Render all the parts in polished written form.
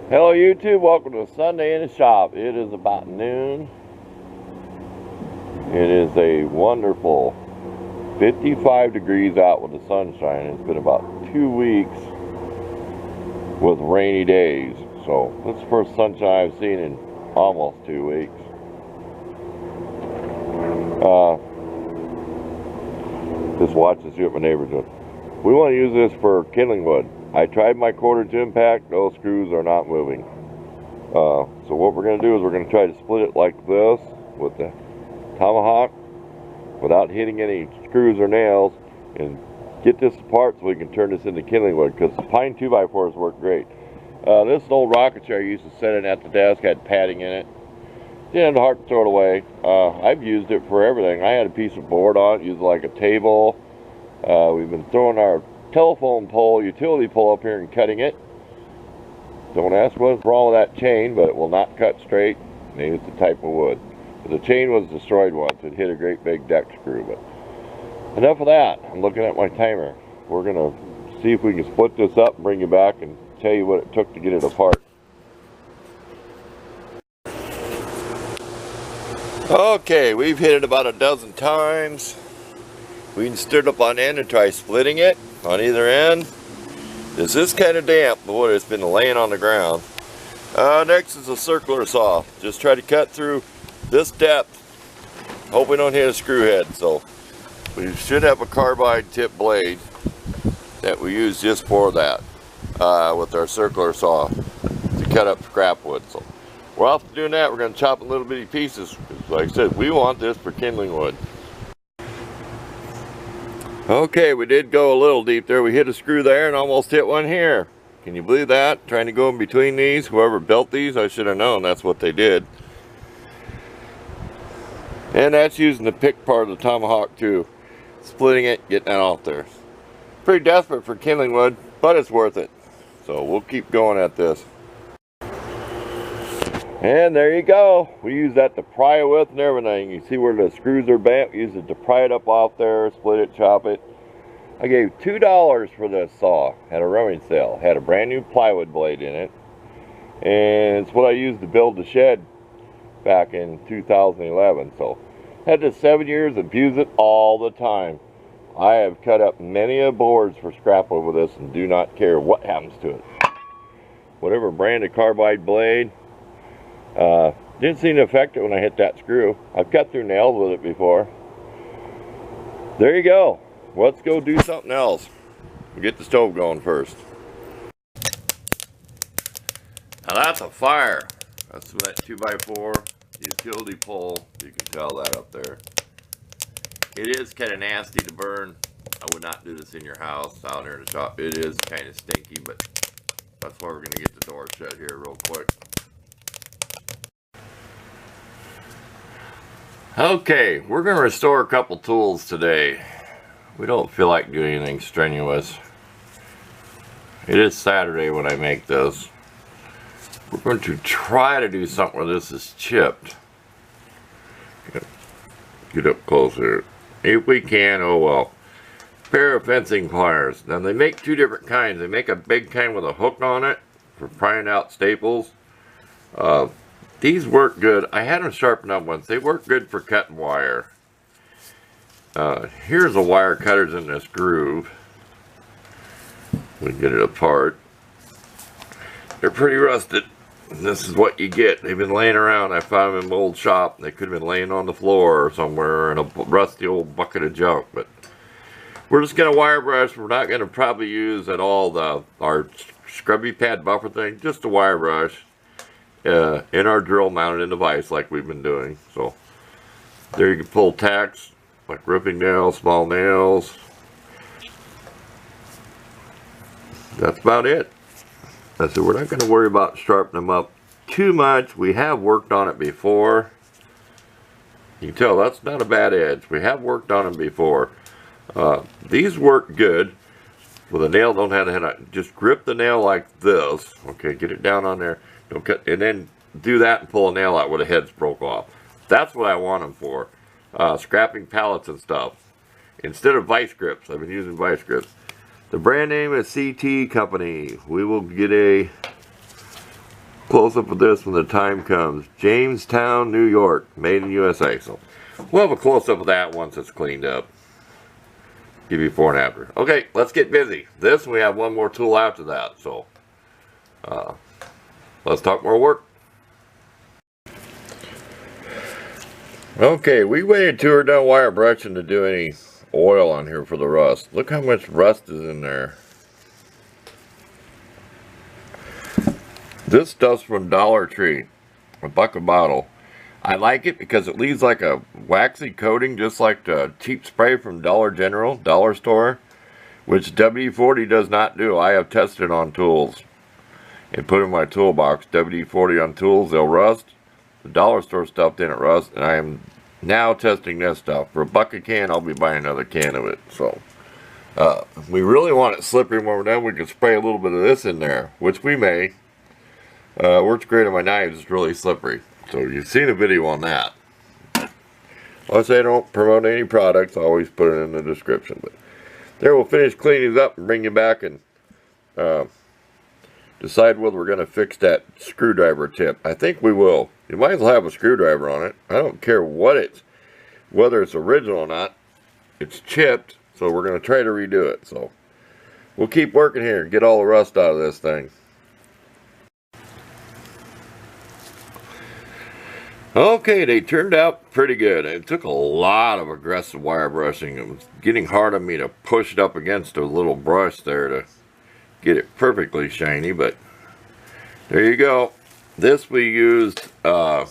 Hello YouTube, welcome to Sunday in the shop. It is about noon. It is a wonderful 55 degrees out with the sunshine. It's been about 2 weeks with rainy days. So this is the first sunshine I've seen in almost 2 weeks. Just watch and see what my neighbor's doing. We want to use this for kindling wood. I tried my 1/4 impact, those screws are not moving. So what we're going to do is we're going to try to split it like this with the tomahawk without hitting any screws or nails and get this apart so we can turn this into kindling wood, because the pine 2x4s work great. This is an old rocket chair I used to set in at the desk, had padding in it. Didn't have the heart to throw it away. I've used it for everything. I had a piece of board on it, used it like a table. We've been throwing our telephone pole, utility pole up here and cutting it. Don't ask what's wrong with that chain, but it will not cut straight. Maybe it's the type of wood. But the chain was destroyed once. It hit a great big deck screw. But enough of that. I'm looking at my timer. We're going to see if we can split this up and bring you back and tell you what it took to get it apart. Okay, we've hit it about a dozen times. We can stir it up on end and try splitting it on either end. This is kind of damp, the wood has been laying on the ground. Next is a circular saw. Just try to cut through this depth. Hope we don't hit a screw head. So we should have a carbide tip blade that we use just for that with our circular saw to cut up scrap wood. So we're off to doing that. We're going to chop in little bitty pieces. Like I said, we want this for kindling wood. Okay, we did go a little deep there. We hit a screw there and almost hit one here. Can you believe that? Trying to go in between these. Whoever built these, I should have known that's what they did. And that's using the pick part of the tomahawk too. Splitting it, getting that off there. Pretty desperate for kindling wood, but it's worth it. So we'll keep going at this. And there you go. We use that to pry it with and everything. You see where the screws are bent? We use it to pry it up off there, split it, chop it. I gave $2 for this saw at a rummage sale. Had a brand new plywood blade in it. And it's what I used to build the shed back in 2011. So had this 7 years and used it all the time. I have cut up many a boards for scrap wood with this and do not care what happens to it. Whatever brand of carbide blade. Didn't seem to affect it when I hit that screw. I've cut through nails with it before. There you go. Let's go do something else. We'll get the stove going first. Now that's a fire. That's that 2x4 utility pole. You can tell that up there. It is kind of nasty to burn. I would not do this in your house, out here in the shop. It is kind of stinky, but that's why we're going to get the door shut here real quick. Okay, we're going to restore a couple tools today. We don't feel like doing anything strenuous. It is Saturday when I make this. We're going to try to do something where this is chipped. Get up closer. If we can, oh well. Pair of fencing pliers. Now they make two different kinds. They make a big kind with a hook on it for prying out staples. These work good. I had them sharpened up once. They work good for cutting wire. Here's the wire cutters in this groove. We can get it apart. They're pretty rusted. And this is what you get. They've been laying around. I found them in my old shop. They could have been laying on the floor or somewhere in a rusty old bucket of junk. But we're just going to wire brush. We're not going to probably use at all our scrubby pad buffer thing. Just a wire brush. In our drill mounted in the vise like we've been doing. So there you can pull tacks like ripping nails, small nails. That's about it. I said we're not going to worry about sharpening them up too much. We have worked on it before. You can tell that's not a bad edge. We have worked on them before. These work good. With a nail, don't have to just grip the nail like this. Okay, get it down on there. Don't cut, and then do that and pull a nail out where the head's broke off. That's what I want them for. Scrapping pallets and stuff. Instead of vice grips, I've been using vice grips. The brand name is CT Company. We will get a Close up of this when the time comes. Jamestown, New York, made in USA. So we'll have a close up of that once it's cleaned up. Give you before and after. Okay, let's get busy. This, we have one more tool after that. So let's talk more work. Okay, we waited till we're done wire brushing to do any oil on here for the rust. Look how much rust is in there. This stuff's from Dollar Tree, a $1 a bottle. I like it because it leaves like a waxy coating, just like the cheap spray from Dollar General, Dollar Store, which WD-40 does not do. I have tested on tools and put in my toolbox. WD-40 on tools, they'll rust. The Dollar Store stuff didn't rust, and I am now testing this stuff. For $1 a can, I'll be buying another can of it. So, if we really want it slippery when we're done, we can spray a little bit of this in there, which we may. Works great on my knives, it's really slippery. So you've seen a video on that. I'll say I don't promote any products, I always put it in the description. But there, we'll finish cleaning these up and bring you back and decide whether we're going to fix that screwdriver tip. I think we will. You might as well have a screwdriver on it. I don't care what whether it's original or not. It's chipped, so we're going to try to redo it. So we'll keep working here and get all the rust out of this thing. Okay, they turned out pretty good. It took a lot of aggressive wire brushing. It was getting hard on me to push it up against a little brush there to get it perfectly shiny, but there you go. This we used one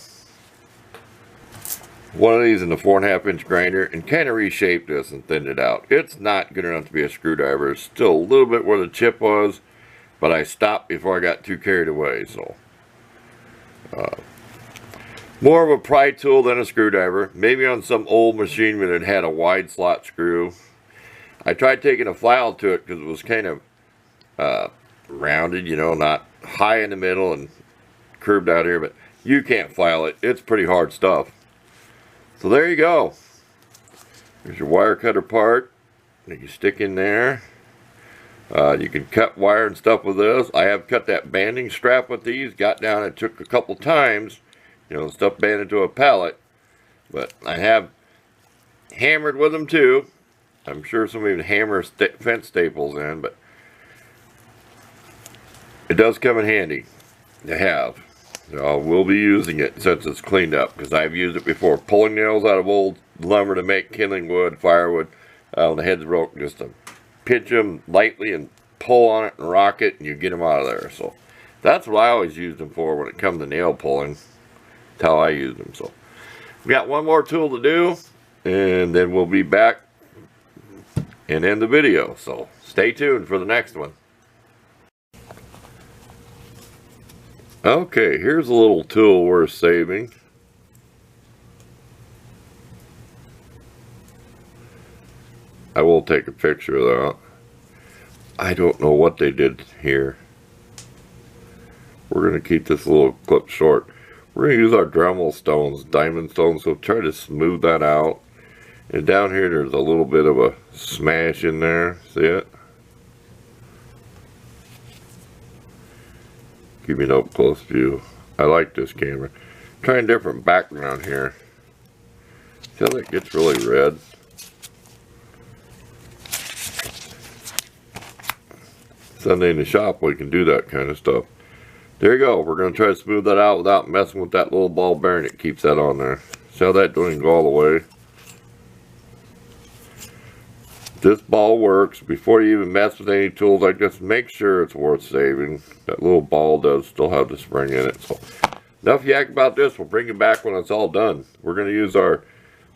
of these in the 4.5 inch grinder and kind of reshaped this and thinned it out. It's not good enough to be a screwdriver. It's still a little bit where the chip was, but I stopped before I got too carried away. So more of a pry tool than a screwdriver. Maybe on some old machine that had a wide slot screw. I tried taking a file to it because it was kind of rounded, you know, not high in the middle and curved out here, but you can't file it. It's pretty hard stuff. So there you go. There's your wire cutter part that you stick in there. You can cut wire and stuff with this. I have cut that banding strap with these. Got down, it took a couple times. You know, stuff banded to a pallet, but I have hammered with them too. I'm sure somebody would hammer fence staples in, but it does come in handy to have. So we'll be using it since it's cleaned up, because I've used it before, pulling nails out of old lumber to make kindling wood, firewood, when the head's broke, just to pinch them lightly and pull on it and rock it, and you get them out of there. So that's what I always used them for when it comes to nail pulling. That's how I use them. So we got one more tool to do, and then we'll be back and end the video. So stay tuned for the next one. Okay, here's a little tool worth saving. I will take a picture of that. I don't know what they did here. We're going to keep this little clip short. We're going to use our Dremel stones, diamond stones, so try to smooth that out. And down here there's a little bit of a smash in there. See it? Give me an up close view. I like this camera. Trying a different background here. See how that gets really red? Sunday in the shop we can do that kind of stuff. There you go. We're going to try to smooth that out without messing with that little ball bearing that keeps that on there. See how that doesn't go all the way? This ball works. Before you even mess with any tools like this, make sure it's worth saving. That little ball does still have the spring in it. So enough yak about this. We'll bring it back when it's all done. We're going to use our,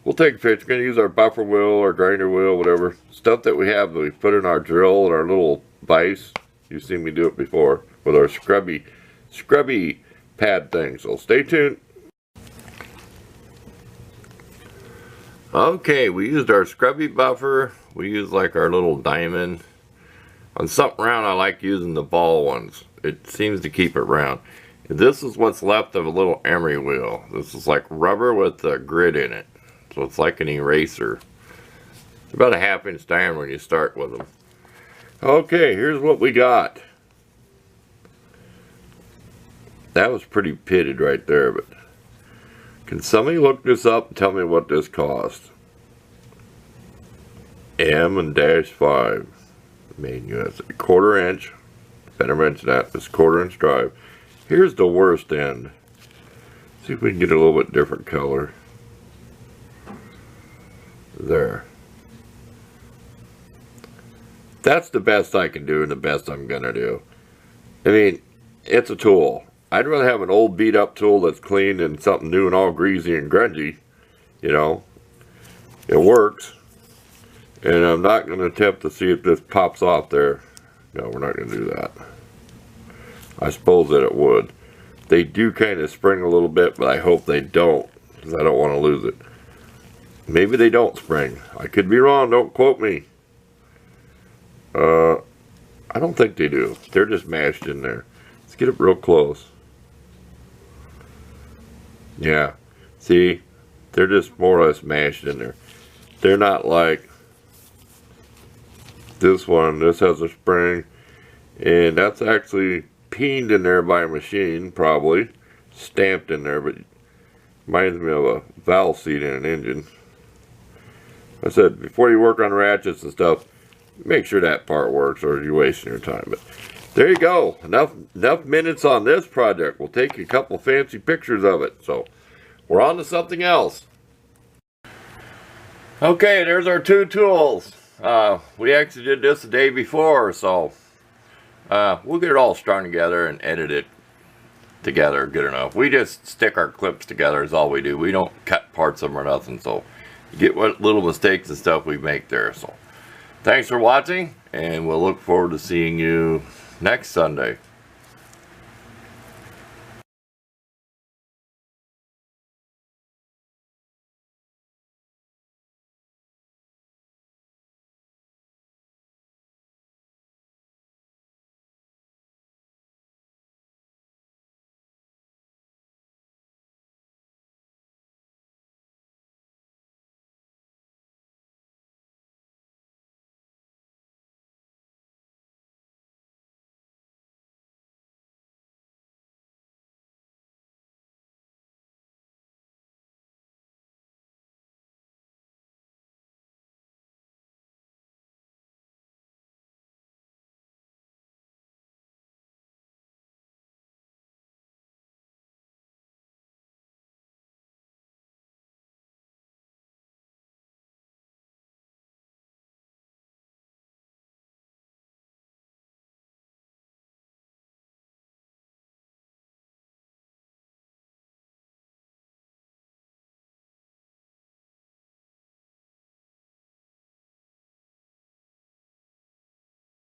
we'll take a picture. We're going to use our buffer wheel or grinder wheel, whatever. Stuff that we have that we put in our drill and our little vise. You've seen me do it before with our scrubby pad thing. So stay tuned. Okay, we used our scrubby buffer. We used like our little diamond. On something round, I like using the ball ones. It seems to keep it round. And this is what's left of a little emery wheel. This is like rubber with a grid in it. So it's like an eraser. It's about a 1/2 inch diameter when you start with them. Okay, here's what we got. That was pretty pitted right there, but can somebody look this up and tell me what this cost? M&-5 made in USA. 1/4 inch. Better mention that. This 1/4 inch drive. Here's the worst end. See if we can get a little bit different color. There. That's the best I can do and the best I'm gonna do. I mean, it's a tool. I'd rather have an old beat up tool that's clean than something new and all greasy and grungy. You know, it works. And I'm not going to attempt to see if this pops off there. No, we're not going to do that. I suppose that it would. They do kind of spring a little bit, but I hope they don't, because I don't want to lose it. Maybe they don't spring. I could be wrong, don't quote me. I don't think they do. They're just mashed in there. Let's get it real close. Yeah, see, they're just more or less mashed in there. They're not like this one. This has a spring, and that's actually peened in there by a machine, probably stamped in there, but reminds me of a valve seat in an engine. I said, before you work on ratchets and stuff, make sure that part works or you're wasting your time. But there you go. Enough minutes on this project. We'll take a couple fancy pictures of it. So we're on to something else. Okay, there's our two tools. We actually did this the day before, so we'll get it all strung together and edit it together good enough. We just stick our clips together is all we do. We don't cut parts of them or nothing, so you get what little mistakes and stuff we make there. So thanks for watching, and we'll look forward to seeing you next Sunday.